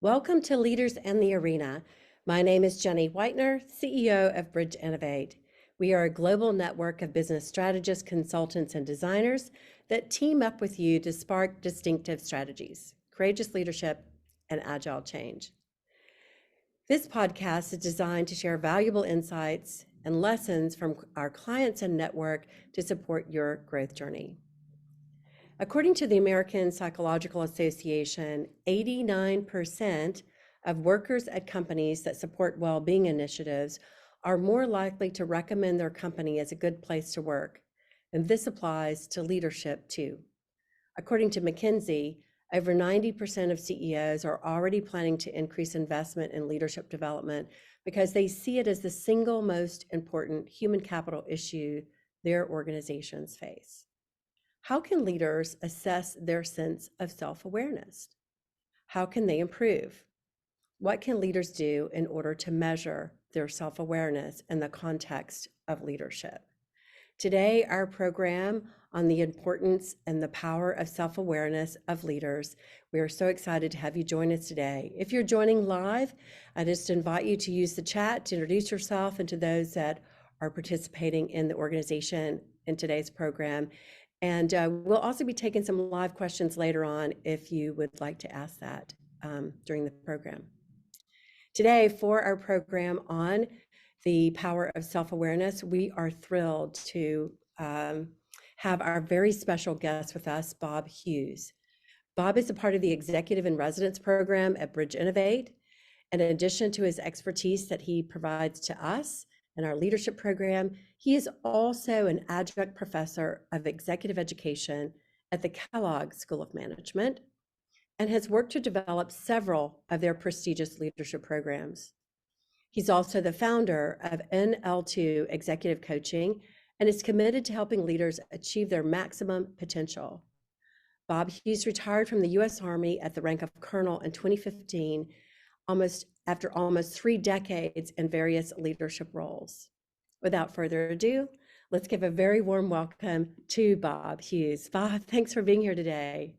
Welcome to Leaders and the Arena. My name is Jenny Whitener, CEO of Bridge Innovate. We are a global network of business strategists, consultants, and designers that team up with you to spark distinctive strategies, courageous leadership, and agile change. This podcast is designed to share valuable insights and lessons from our clients and network to support your growth journey. According to the American Psychological Association, 89% of workers at companies that support well-being initiatives are more likely to recommend their company as a good place to work. And this applies to leadership too. According to McKinsey, over 90% of CEOs are already planning to increase investment in leadership development because they see it as the single most important human capital issue their organizations face. How can leaders assess their sense of self-awareness? How can they improve? What can leaders do in order to measure their self-awareness in the context of leadership? Today, our program on the importance and the power of self-awareness of leaders. We are so excited to have you join us today. If you're joining live, I just invite you to use the chat to introduce yourself and to those that are participating in the organization in today's program. And we'll also be taking some live questions later on if you would like to ask that during the program. Today, for our program on the power of self-awareness, we are thrilled to have our very special guest with us, Bob Hughes. Bob is a part of the Executive in Residence program at Bridge Innovate. And in addition to his expertise that he provides to us in our leadership program, he is also an adjunct professor of executive education at the Kellogg School of Management and has worked to develop several of their prestigious leadership programs. He's also the founder of NL2 Executive Coaching and is committed to helping leaders achieve their maximum potential. Bob Hughes retired from the U.S. Army at the rank of colonel in 2015, after almost 3 decades in various leadership roles. Without further ado, let's give a very warm welcome to Bob Hughes. Bob, thanks for being here today.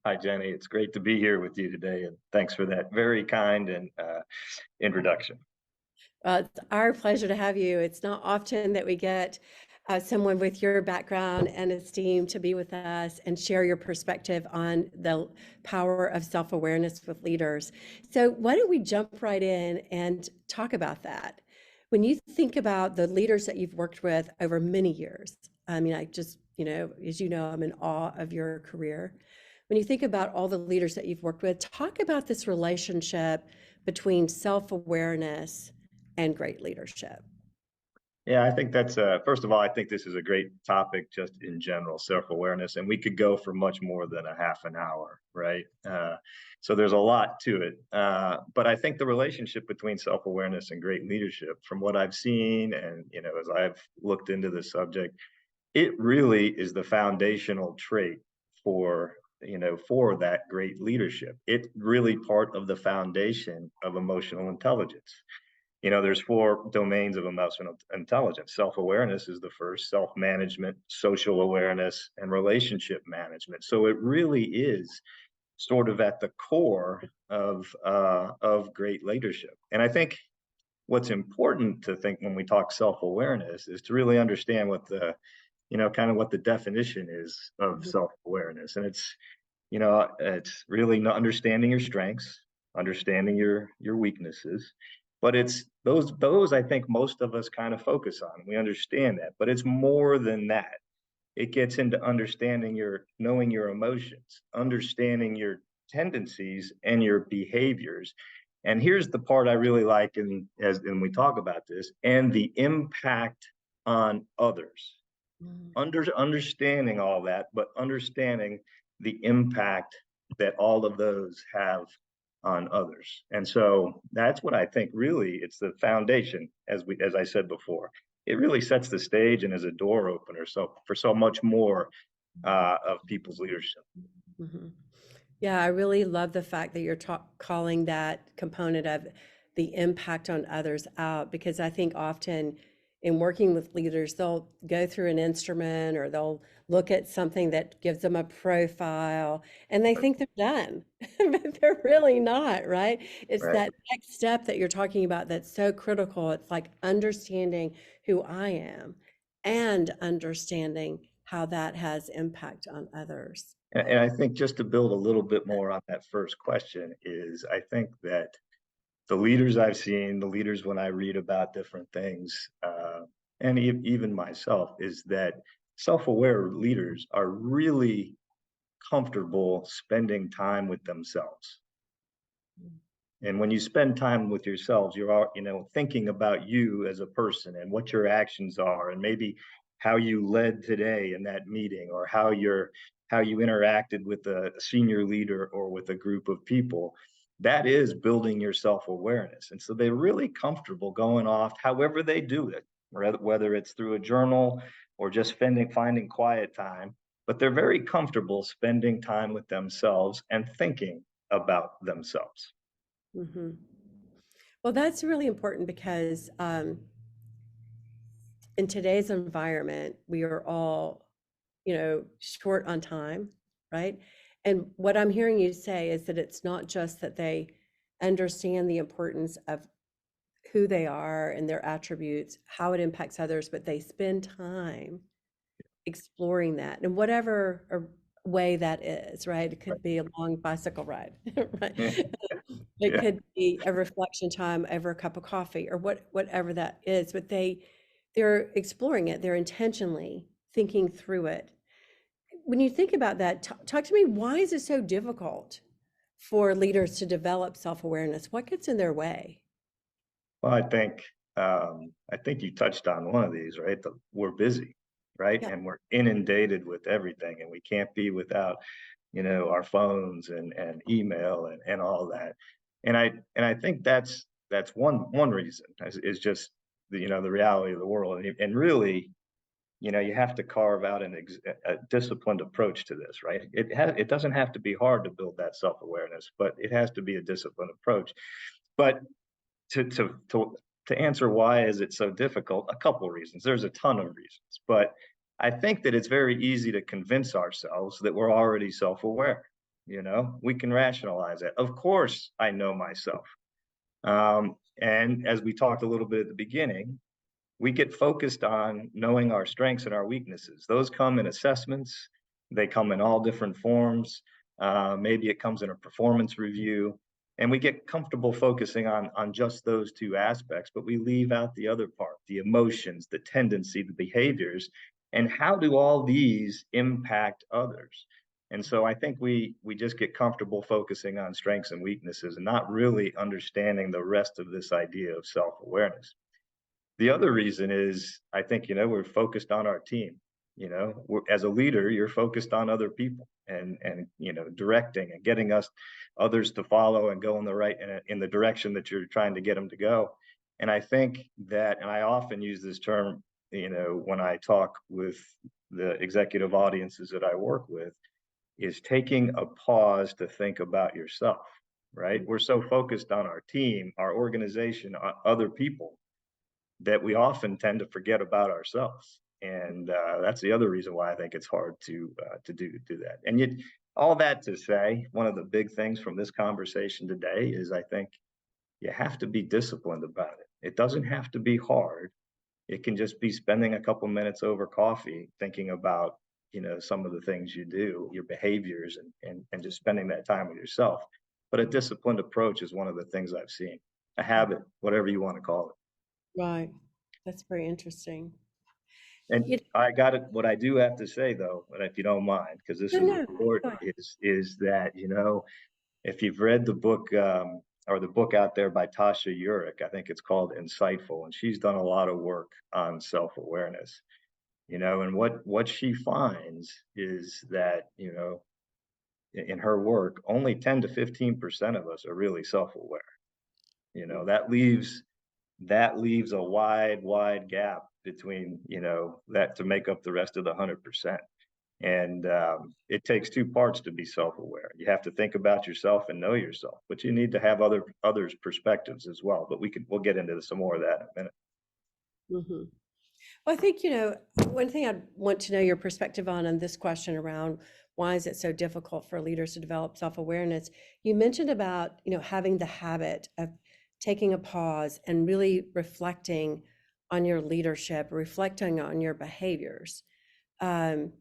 Hi, Jenny. It's great to be here with you today, and thanks for that very kind and introduction. It's our pleasure to have you. It's not often that we get someone with your background and esteem to be with us and share your perspective on the power of self-awareness with leaders. So why don't we jump right in and talk about that? When you think about the leaders that you've worked with over many years, I mean, I just, as you know, I'm in awe of your career. When you think about all the leaders that you've worked with, talk about this relationship between self-awareness and great leadership. Yeah, I think that's, first of all, I think this is a great topic just in general, self-awareness, and we could go for much more than a half an hour, right? So there's a lot to it. But I think the relationship between self-awareness and great leadership, from what I've seen and, as I've looked into the subject, it really is the foundational trait for that great leadership. It's really part of the foundation of emotional intelligence. There's 4 domains of emotional intelligence. Self-awareness is the first, self-management, social awareness, and relationship management. So it really is sort of at the core of great leadership. And I think what's important to think when we talk self-awareness is to really understand what the, kind of what the definition is of self-awareness. And it's really understanding your strengths, understanding your weaknesses. But it's those I think most of us kind of focus on. We understand that, but it's more than that. It gets into knowing your emotions, understanding your tendencies and your behaviors. And here's the part I really like, and we talk about this, and the impact on others. Understanding all that, but understanding the impact that all of those have on others. And so that's what I think really it's the foundation, as I said before. It really sets the stage and is a door opener for so much more of people's leadership. Mm-hmm. Yeah, I really love the fact that you're calling that component of the impact on others out, because I think often in working with leaders, they'll go through an instrument or they'll look at something that gives them a profile and they think they're done, but they're really not, right? It's Right. that next step that you're talking about that's so critical. It's like understanding who I am and understanding how that has impact on others. And I think just to build a little bit more on that first question is I think that the leaders I've seen, the leaders when I read about different things, and even myself, is that self-aware leaders are really comfortable spending time with themselves. And when you spend time with yourselves, you're thinking about you as a person and what your actions are, and maybe how you led today in that meeting, or how you interacted with a senior leader or with a group of people. That is building your self-awareness. And so they're really comfortable going off however they do it, whether it's through a journal or just finding quiet time, but they're very comfortable spending time with themselves and thinking about themselves. Hmm. Well, that's really important because in today's environment, we are all, short on time, right? And what I'm hearing you say is that it's not just that they understand the importance of who they are and their attributes, how it impacts others, but they spend time exploring that in whatever way that is, right? It could be a long bicycle ride, right? Yeah, It yeah, could be a reflection time over a cup of coffee or whatever that is, but they're exploring it. They're intentionally thinking through it. When you think about that, talk to me, why is it so difficult for leaders to develop self-awareness? What gets in their way? well, I think you touched on one of these, right? We're busy, right? Yeah. And we're inundated with everything, and we can't be without, our phones and email and all that. And I think that's one reason is just the reality of the world. And really, you have to carve out a disciplined approach to this, right? It doesn't have to be hard to build that self-awareness, but it has to be a disciplined approach. But to to to to answer why is it so difficult, a couple of reasons. There's a ton of reasons, but I think that it's very easy to convince ourselves that we're already self-aware. We can rationalize it. Of course, I know myself. And as we talked a little bit at the beginning, we get focused on knowing our strengths and our weaknesses. Those come in assessments. They come in all different forms. Maybe it comes in a performance review, and we get comfortable focusing on just those two aspects, but we leave out the other part, the emotions, the tendency, the behaviors, and how do all these impact others? And so I think we just get comfortable focusing on strengths and weaknesses and not really understanding the rest of this idea of self-awareness. The other reason is I think, we're focused on our team. As a leader, you're focused on other people and directing and getting others to follow and go in the direction that you're trying to get them to go. And I think that, and I often use this term, when I talk with the executive audiences that I work with, is taking a pause to think about yourself, right? We're so focused on our team, our organization, other people, that we often tend to forget about ourselves. And that's the other reason why I think it's hard to do that. And yet, all that to say, one of the big things from this conversation today is I think you have to be disciplined about it. It doesn't have to be hard. It can just be spending a couple minutes over coffee thinking about some of the things you do, your behaviors, and just spending that time with yourself. But a disciplined approach is one of the things I've seen. A habit, whatever you want to call it. Right. That's very interesting. And You I got it. What I do have to say, though, and if you don't mind, because this no, is no, go important, ahead. is that if you've read the book or the book out there by Tasha Eurich, I think it's called Insightful, and she's done a lot of work on self-awareness. And what she finds is that in her work, only 10 to 15% of us are really self-aware. That leaves a wide gap between that to make up the rest of the 100%. And it takes two parts to be self-aware. You have to think about yourself and know yourself, but you need to have others perspectives as well. But we'll get into some more of that in a minute. Mhm. Well, I think, one thing I'd want to know your perspective on this question around why is it so difficult for leaders to develop self-awareness? You mentioned about, having the habit of taking a pause and really reflecting on your leadership, reflecting on your behaviors. Um,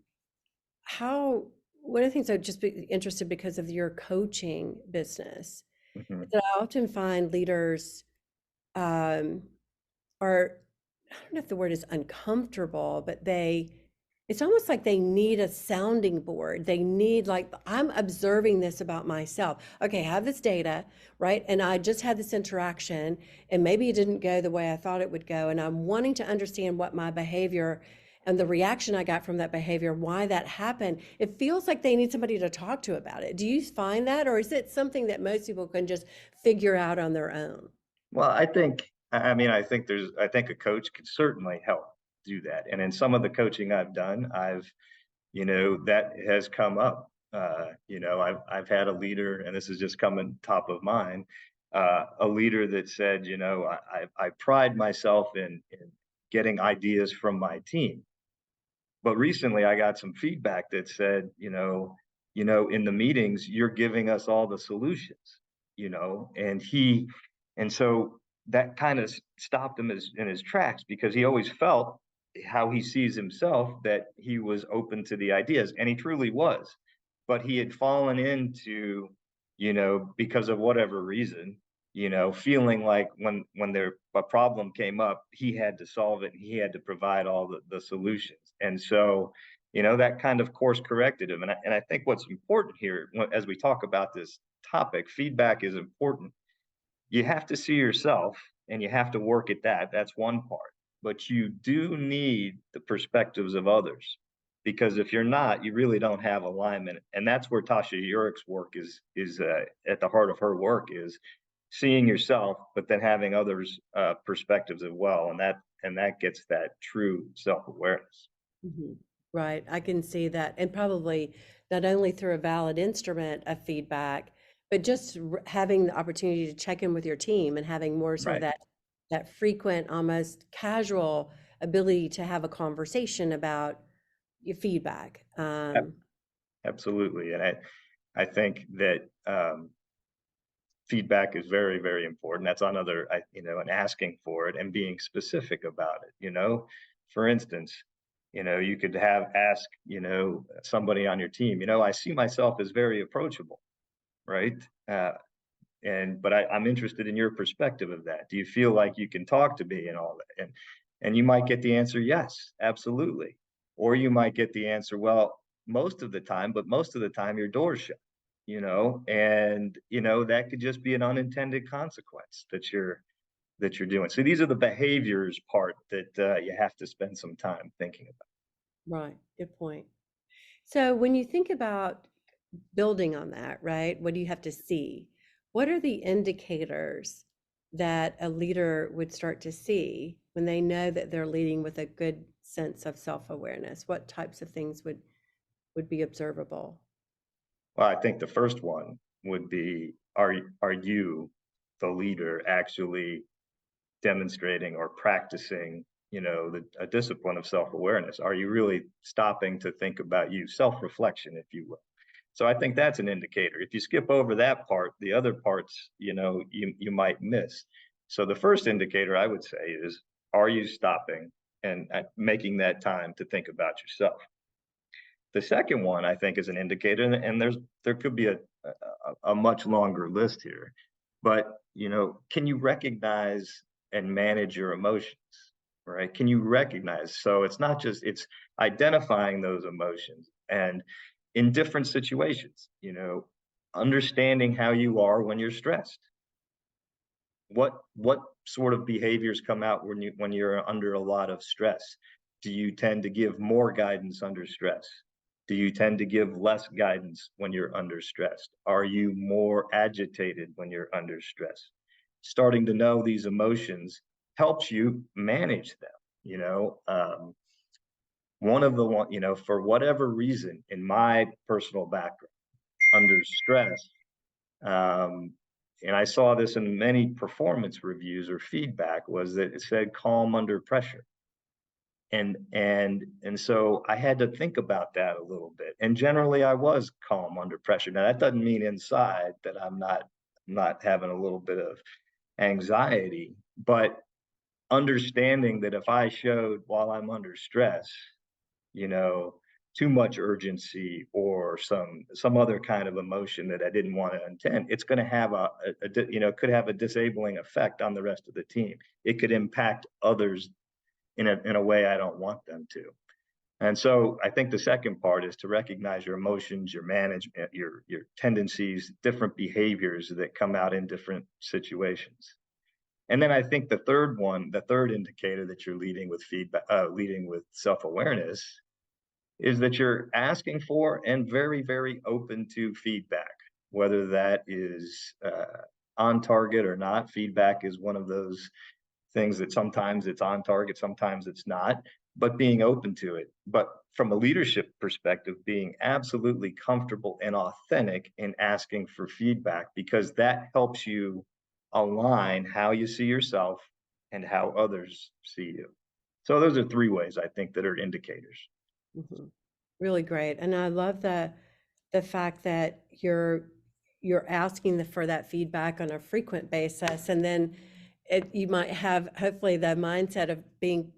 how, One of the things I'd just be interested because of your coaching business Mhm. is that I often find leaders um, are, I don't know if the word is uncomfortable, but it's almost like they need a sounding board. They need, like, I'm observing this about myself. Okay, I have this data, right? And I just had this interaction, and maybe it didn't go the way I thought it would go. And I'm wanting to understand what my behavior and the reaction I got from that behavior, why that happened. It feels like they need somebody to talk to about it. Do you find that, or is it something that most people can just figure out on their own? Well, I think a coach could certainly help do that. And in some of the coaching I've done, that has come up. I've had a leader, and this is just coming top of mind, a leader that said, I pride myself in getting ideas from my team. But recently I got some feedback that said, in the meetings, you're giving us all the solutions, and so that kind of stopped him in his tracks because he always felt how he sees himself that he was open to the ideas, and he truly was. But he had fallen into, because of whatever reason, feeling like when there a problem came up, he had to solve it and he had to provide all the solutions. And so, that kind of course corrected him. And I think what's important here, as we talk about this topic, feedback is important. You have to see yourself and you have to work at that. That's one part. But you do need the perspectives of others because if you're not, you really don't have alignment. And that's where Tasha Urich's work is at the heart of her work is seeing yourself, but then having others' perspectives as well, and that gets that true self awareness. Mhm. Right, I can see that, and probably not only through a valid instrument of feedback, but just having the opportunity to check in with your team and having more sort of Right. that frequent, almost casual ability to have a conversation about your feedback. Absolutely, and I think that feedback is very, very important. That's another, and asking for it and being specific about it. For instance, you could have ask, somebody on your team. I see myself as very approachable, right? But I'm interested in your perspective of that. Do you feel like you can talk to me and all that? And you might get the answer, yes, absolutely. Or you might get the answer, well, most of the time your door's shut, and that could just be an unintended consequence that you're doing. So these are the behaviors part that you have to spend some time thinking about. Right, good point. So when you think about building on that, right? What do you have to see? What are the indicators that a leader would start to see when they know that they're leading with a good sense of self-awareness? What types of things would be observable? Well, I think the first one would be, are you, the leader, actually demonstrating or practicing, a discipline of self-awareness? Are you really stopping to think about you, self-reflection, if you will? So I think that's an indicator. If you skip over that part, the other parts, you might miss. So the first indicator I would say is, are you stopping and making that time to think about yourself? The second one I think is an indicator, and there could be a much longer list here, but can you recognize and manage your emotions? Right? Can you recognize? So it's not just it's identifying those emotions and in different situations, understanding how you are when you're stressed. What sort of behaviors come out when you're under a lot of stress? Do you tend to give more guidance under stress? Do you tend to give less guidance when you're under stress? Are you more agitated when you're under stress? Starting to know these emotions helps you manage them. For whatever reason, in my personal background, under stress, um, and I saw this in many performance reviews or feedback, was that it said calm under pressure. And so I had to think about that a little bit. And generally I was calm under pressure. Now that doesn't mean inside that I'm not having a little bit of anxiety, but understanding that if I showed while I'm under stress, you know, too much urgency or some other kind of emotion that I didn't want to intend, it's going to have could have a disabling effect on the rest of the team. It could impact others in a way I don't want them to. And so I think the second part is to recognize your emotions, your management, your tendencies, different behaviors that come out in different situations. And then I think the third indicator that you're leading with feedback, leading with self-awareness, is that you're asking for and very, very open to feedback, whether that is on target or not. Feedback is one of those things that sometimes it's on target, sometimes it's not, but being open to it. But from a leadership perspective, being absolutely comfortable and authentic in asking for feedback, because that helps you align how you see yourself and how others see you. So those are three ways I think that are indicators. Mhm. Really great. And I love the fact that you're asking for that feedback on a frequent basis. And then you might have hopefully the mindset of being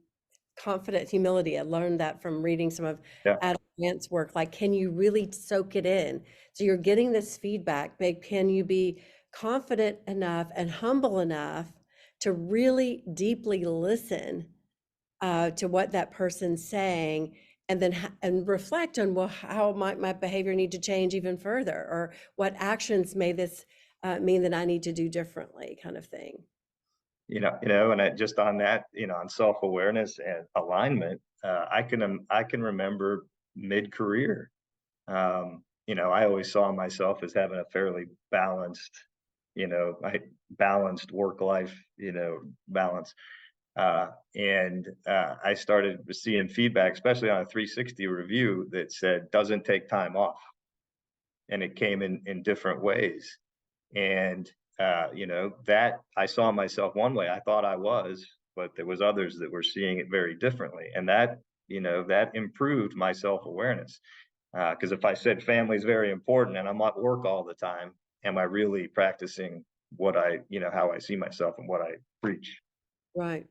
confident humility. I learned that from reading some of Yeah. Adam Grant's work. Like, can you really soak it in? So you're getting this feedback, but can you be confident enough and humble enough to really deeply listen to what that person's saying, and then and reflect on, well, how might my behavior need to change even further, or what actions may this mean that I need to do differently, kind of thing. And just on that, on self-awareness and alignment, I can remember mid-career, I always saw myself as having a fairly balanced work life, balance. I started seeing feedback, especially on a 360 review, that said doesn't take time off, and it came in different ways. And that I saw myself one way. I thought I was, but there was others that were seeing it very differently, and that improved my self-awareness. Because if I said family is very important and I'm at work all the time, am I really practicing how I see myself and what I preach? Right.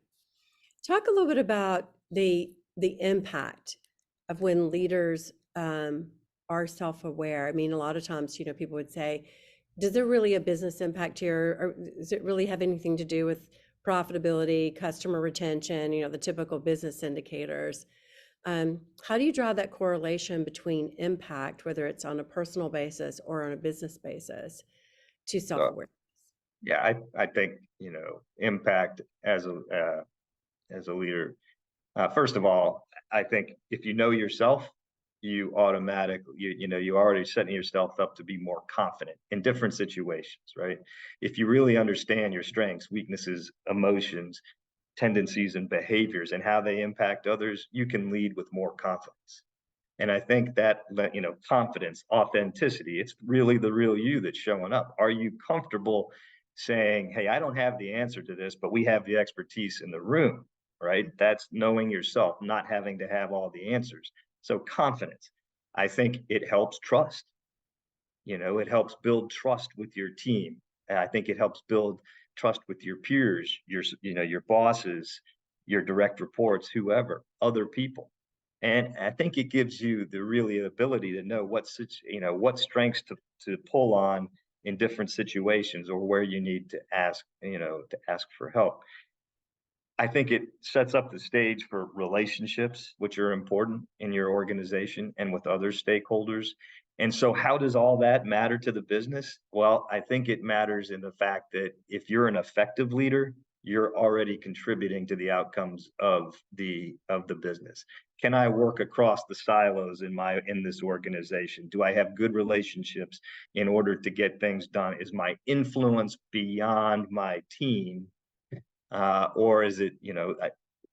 Talk a little bit about the impact of when leaders are self-aware. I mean, a lot of times, people would say, "Does there really a business impact here, or does it really have anything to do with profitability, customer retention? The typical business indicators." How do you draw that correlation between impact, whether it's on a personal basis or on a business basis, to So self-awareness? yeah, I think impact as a leader. First of all, I think if you know yourself, you already setting yourself up to be more confident in different situations, right? If you really understand your strengths, weaknesses, emotions, tendencies, and behaviors and how they impact others, you can lead with more confidence. And I think that, confidence, authenticity, it's really the real you that's showing up. Are you comfortable saying, hey, I don't have the answer to this, but we have the expertise in the room, right? That's knowing yourself, not having to have all the answers. So confidence, I think it helps trust. It helps build trust with your team. And I think it helps build trust with your peers, your bosses, your direct reports, whoever, other people. And I think it gives you the really ability to know what strengths to pull on in different situations, or where you need to ask for help. I think it sets up the stage for relationships, which are important in your organization and with other stakeholders. And so, how does all that matter to the business? Well, I think it matters in the fact that if you're an effective leader, you're already contributing to the outcomes of the business. Can I work across the silos in this organization? Do I have good relationships in order to get things done? Is my influence beyond my team, or is it,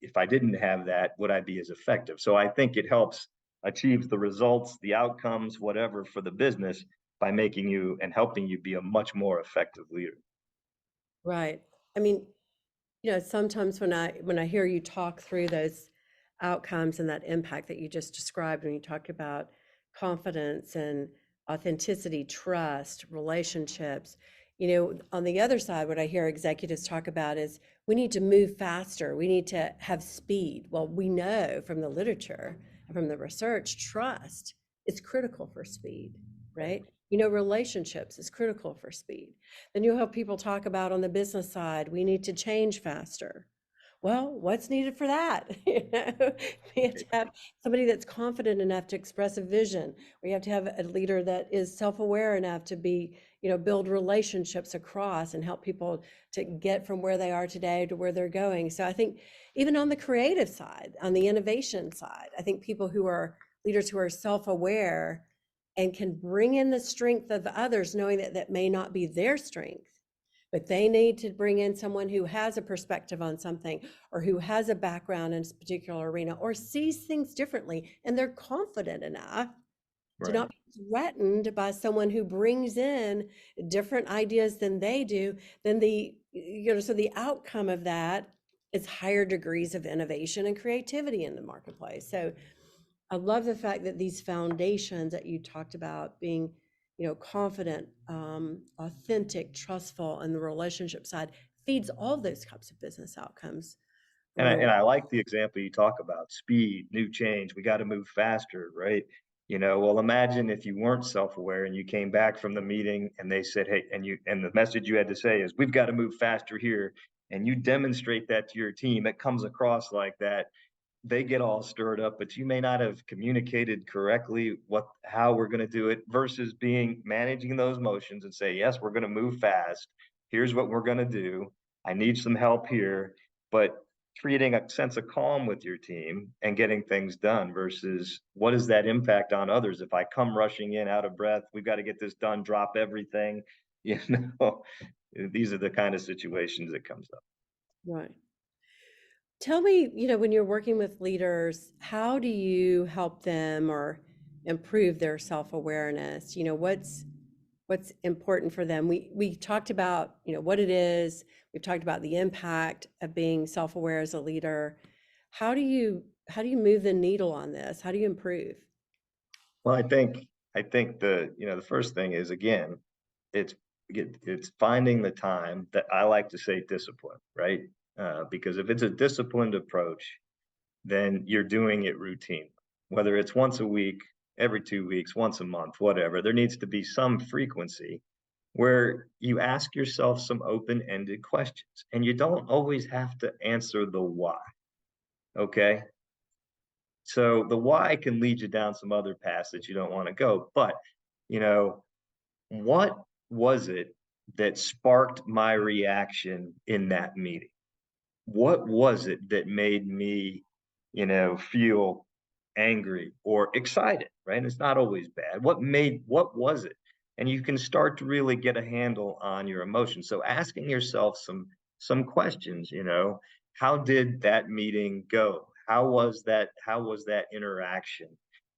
if I didn't have that, would I be as effective? So I think it helps achieve the results, the outcomes, whatever, for the business, by making you and helping you be a much more effective leader. Right. I mean, sometimes when I hear you talk through those outcomes and that impact that you just described when you talked about confidence and authenticity, trust, relationships. On the other side, what I hear executives talk about is we need to move faster. We need to have speed. Well, we know from the literature and from the research, trust is critical for speed, right? Relationships is critical for speed. Then you'll have people talk about on the business side, we need to change faster. Well, what's needed for that? We have to have somebody that's confident enough to express a vision. We have to have a leader that is self-aware enough to build relationships across and help people to get from where they are today to where they're going. So I think even on the creative side, on the innovation side, I think leaders who are self-aware and can bring in the strength of others, knowing that that may not be their strength, but they need to bring in someone who has a perspective on something or who has a background in a particular arena or sees things differently, and they're confident enough to not be threatened by someone who brings in different ideas than they do. Then so the outcome of that is higher degrees of innovation and creativity in the marketplace. So I love the fact that these foundations that you talked about being confident, authentic, trustful, and the relationship side feeds all those types of business outcomes. And I like the example you talk about, speed, new change. We got to move faster, right? Well, imagine if you weren't self-aware and you came back from the meeting and they said, hey, and the message you had to say is, we've got to move faster here. And you demonstrate that to your team. It comes across like that. They get all stirred up, but you may not have communicated correctly how we're going to do it versus managing those motions and say, yes, we're going to move fast. Here's what we're going to do. I need some help here, but creating a sense of calm with your team and getting things done versus what is that impact on others? If I come rushing in out of breath, we've got to get this done, drop everything, these are the kind of situations that comes up. Right. Tell me, when you're working with leaders, how do you help them or improve their self-awareness? What's important for them? We talked about, what it is. We've talked about the impact of being self-aware as a leader. How do you move the needle on this? How do you improve? Well, I think the first thing is, again, it's finding the time that I like to say discipline, right? Because if it's a disciplined approach, then you're doing it routine, whether it's once a week, every 2 weeks, once a month, whatever. There needs to be some frequency where you ask yourself some open-ended questions, and you don't always have to answer the why. Okay. So the why can lead you down some other paths that you don't want to go. But, what was it that sparked my reaction in that meeting? What was it that made me, feel angry or excited, right? And it's not always bad. What was it? And you can start to really get a handle on your emotions. So asking yourself some questions, how did that meeting go? How was that interaction?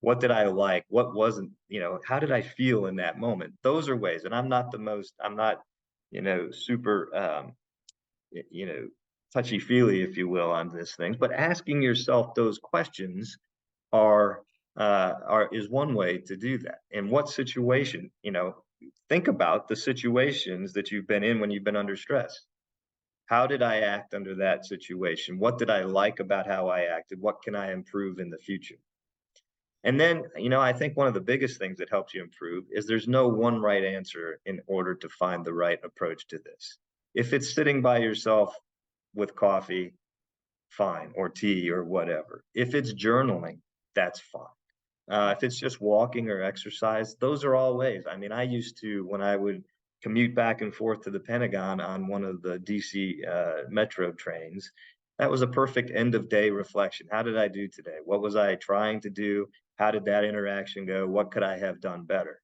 What did I like? What wasn't, how did I feel in that moment? Those are ways. And I'm not, super you know, touchy-feely, if you will, on this thing. But asking yourself those questions is one way to do that. In what situation, think about the situations that you've been in when you've been under stress. How did I act under that situation? What did I like about how I acted? What can I improve in the future? And then, I think one of the biggest things that helps you improve is there's no one right answer in order to find the right approach to this. If it's sitting by yourself with coffee, fine, or tea or whatever. If it's journaling, that's fine. If it's just walking or exercise, those are all ways. I mean, I used to, when I would commute back and forth to the Pentagon on one of the DC metro trains, that was a perfect end of day reflection. How did I do today? What was I trying to do? How did that interaction go? What could I have done better?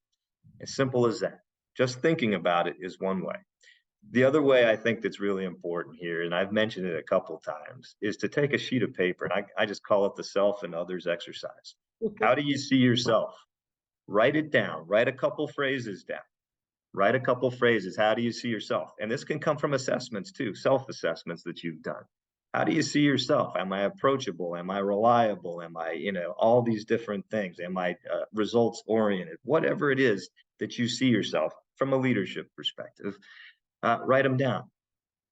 As simple as that. Just thinking about it is one way. The other way I think that's really important here, and I've mentioned it a couple of times, is to take a sheet of paper, and I just call it the self and others exercise. How do you see yourself? Write it down. Write a couple phrases down. Write a couple phrases. How do you see yourself? And this can come from assessments too, self-assessments that you've done. how do you see yourself? Am I approachable? Am I reliable? Am I, all these different things? Am I results oriented? Whatever it is that you see yourself from a leadership perspective, write them down.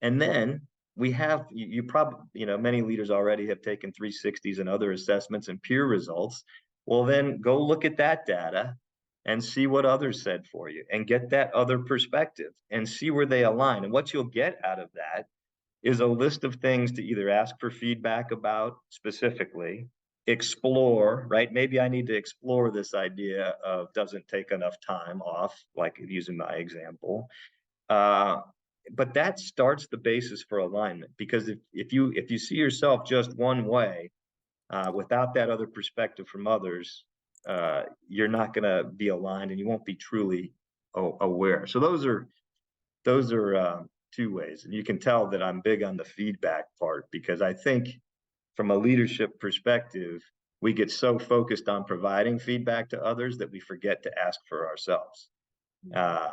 And then we have, you probably, many leaders already have taken 360s and other assessments and peer results. Well, then go look at that data and see what others said for you and get that other perspective and see where they align. And what you'll get out of that is a list of things to either ask for feedback about specifically, explore, right? Maybe I need to explore this idea of doesn't take enough time off, like using my example. Uh, but that starts the basis for alignment, because if you see yourself just one way, without that other perspective from others, you're not going to be aligned and you won't be truly aware. So those are two ways. And you can tell that I'm big on the feedback part, because I think from a leadership perspective, we get so focused on providing feedback to others that we forget to ask for ourselves. Uh,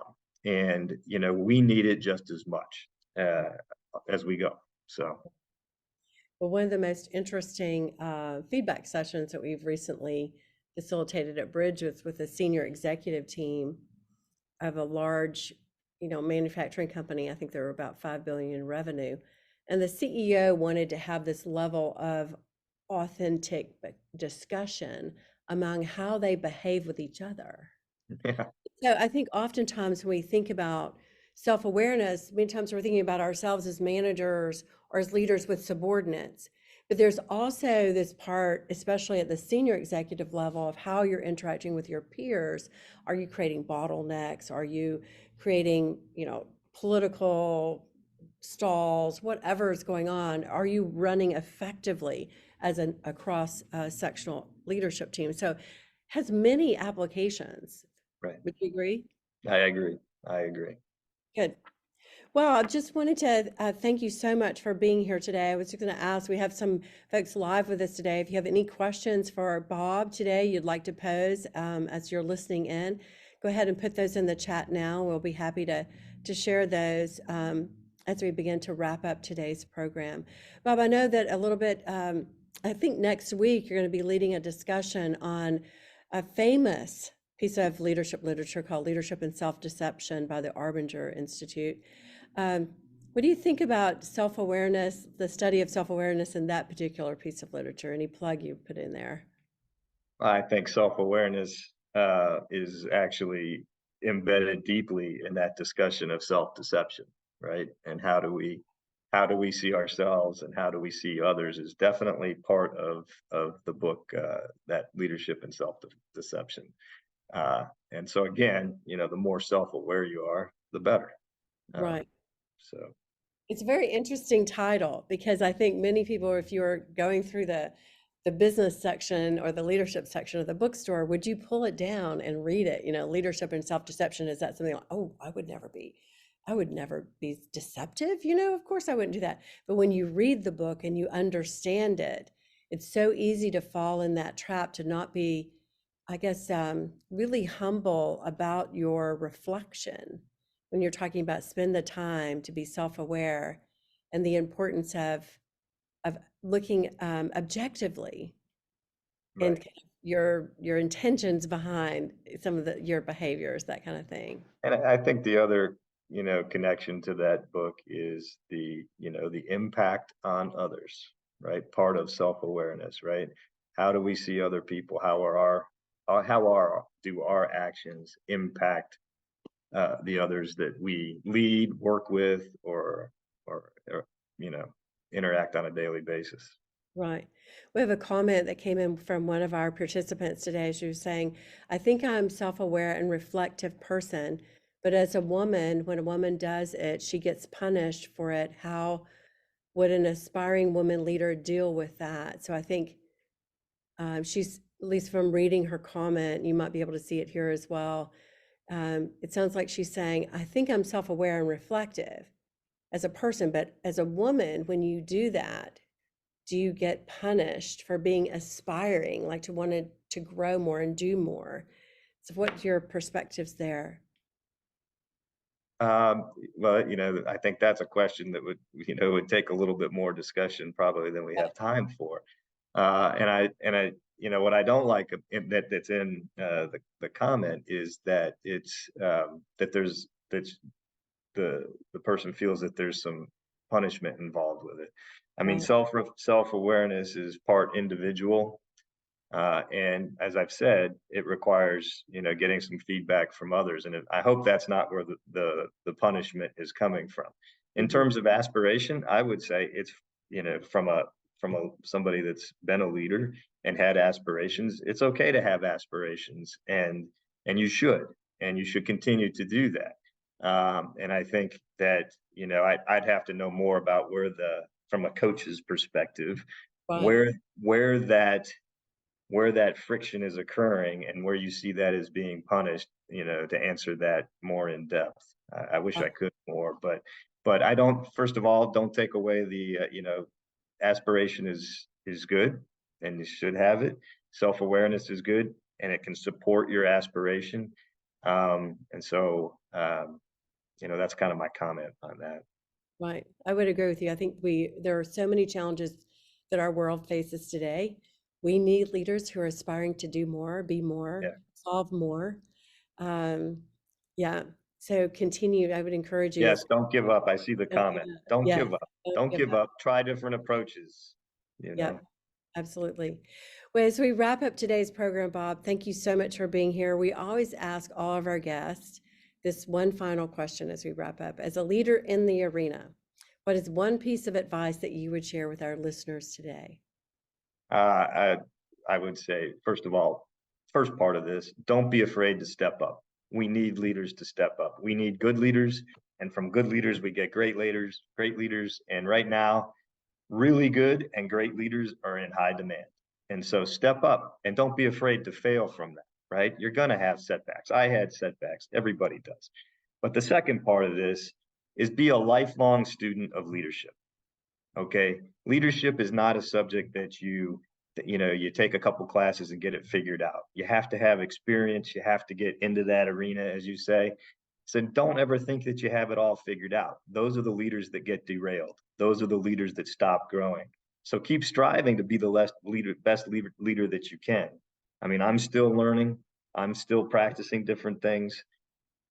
and, we need it just as much as we go. So, Well, one of the most interesting feedback sessions that we've recently facilitated at Bridge was with a senior executive team of a large, manufacturing company. I think they were about 5 billion in revenue. And the CEO wanted to have this level of authentic discussion among how they behave with each other. yeah, So I think oftentimes when we think about self-awareness, many times we're thinking about ourselves as managers or as leaders with subordinates. But there's also this part, especially at the senior executive level, of how you're interacting with your peers. Are you creating bottlenecks? Are you creating, political stalls, whatever is going on? Are you running effectively as an across sectional leadership team? So has many applications. right. Would you agree? I agree. I agree. Good. Well, I just wanted to thank you so much for being here today. I was just going to ask, we have some folks live with us today. If you have any questions for Bob today you'd like to pose as you're listening in, go ahead and put those in the chat now. We'll be happy to share those as we begin to wrap up today's program. Bob, I know that a little bit, I think next week you're going to be leading a discussion on a famous piece of leadership literature called Leadership and Self-Deception by the Arbinger Institute. What do you think about self-awareness, the study of self-awareness in that particular piece of literature? Any plug you put in there? I think self-awareness is actually embedded deeply in that discussion of self-deception, right? And how do we see ourselves and how do we see others is definitely part of the book, that leadership and self-deception. And so again, the more self-aware you are, the better. Uh, Right. so It's a very interesting title because I think many people, if you're going through the business section or the leadership section of the bookstore, would you pull it down and read it? Leadership and self-deception, is that something like, oh, I would never be deceptive, of course I wouldn't do that. But when you read the book and you understand it, it's so easy to fall in that trap to not be, I guess, really humble about your reflection when you're talking about spend the time to be self-aware and the importance of looking objectively and right. kind of your intentions behind some of your behaviors, that kind of thing. And I think the other, connection to that book is the impact on others, right? Part of self-awareness, right? How do we see other people? Do our actions impact the others that we lead, work with, or interact on a daily basis? Right. We have a comment that came in from one of our participants today. She was saying, I think I'm self-aware and reflective person, but as a woman, when a woman does it, she gets punished for it. How would an aspiring woman leader deal with that? So I think she's, at least from reading her comment, you might be able to see it here as well. It sounds like she's saying, I think I'm self-aware and reflective as a person, but as a woman, when you do that, do you get punished for being aspiring, like to want to grow more and do more? So what's your perspectives there? Well, I think that's a question that would take a little bit more discussion probably than we Right. have time for. And I, what I don't like that's in the comment is that it's that there's that the person feels that there's some punishment involved with it. I mean, Right. self-awareness is part individual. And as I've said, it requires, getting some feedback from others. And I hope that's not where the punishment is coming from. In Mhm. terms of aspiration, I would say it's, from a somebody that's been a leader and had aspirations. It's okay to have aspirations, and you should continue to do that. And I think that, I'd have to know more about from a coach's perspective, Right. where where that where that friction is occurring and where you see that as being punished, to answer that more in depth. I wish Right. I could more, but I don't. First of all, don't take away aspiration is good, and you should have it. Self-awareness is good, and it can support your aspiration. And so, that's kind of my comment on that. Right. I would agree with you. I think there are so many challenges that our world faces today. We need leaders who are aspiring to do more, be more, Yeah. solve more. Um, yeah. So continue. I would encourage you Yes. as Don't give up. I see the don't comment. give up. Don't Yes. give up. Don't Don't give give up. up. Try different approaches. You know. Yep. Absolutely. Well, as we wrap up today's program, Bob, thank you so much for being here. We always ask all of our guests this one final question as we wrap up. As a leader in the arena, what is one piece of advice that you would share with our listeners today? I I would say, first of all, first part of this, don't be afraid to step up. We need leaders to step up. We need good leaders, and from good leaders we get great leaders, and right now, really good and great leaders are in high demand. And so step up and don't be afraid to fail from that, right? You're going to have setbacks. I had setbacks. Everybody does. But the second part of this is be a lifelong student of leadership. Okay. Leadership is not a subject that you take a couple classes and get it figured out. You have to have experience. You have to get into that arena, as you say. So don't ever think that you have it all figured out. Those are the leaders that get derailed. Those are the leaders that stop growing. So keep striving to be the best leader that you can. I mean, I'm still learning. I'm still practicing different things,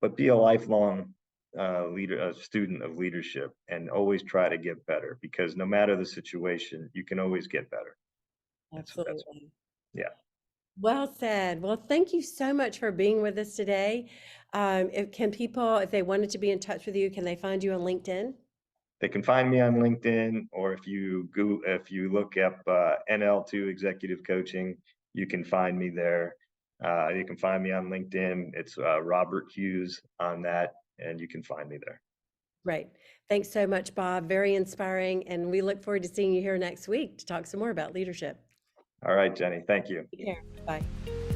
but be a lifelong a student of leadership, and always try to get better, because no matter the situation, you can always get better. That's Absolutely. yeah. Well said. Well, thank you so much for being with us today. Can people, if they wanted to be in touch with you, can they find you on LinkedIn? They can find me on LinkedIn, or if you look up NL2 Executive Coaching, you can find me there. You can find me on LinkedIn. It's Robert Hughes on that, and you can find me there. Great. Thanks so much, Bob. Very inspiring. And we look forward to seeing you here next week to talk some more about leadership. All right, Jenny. Thank you. Take care. Bye.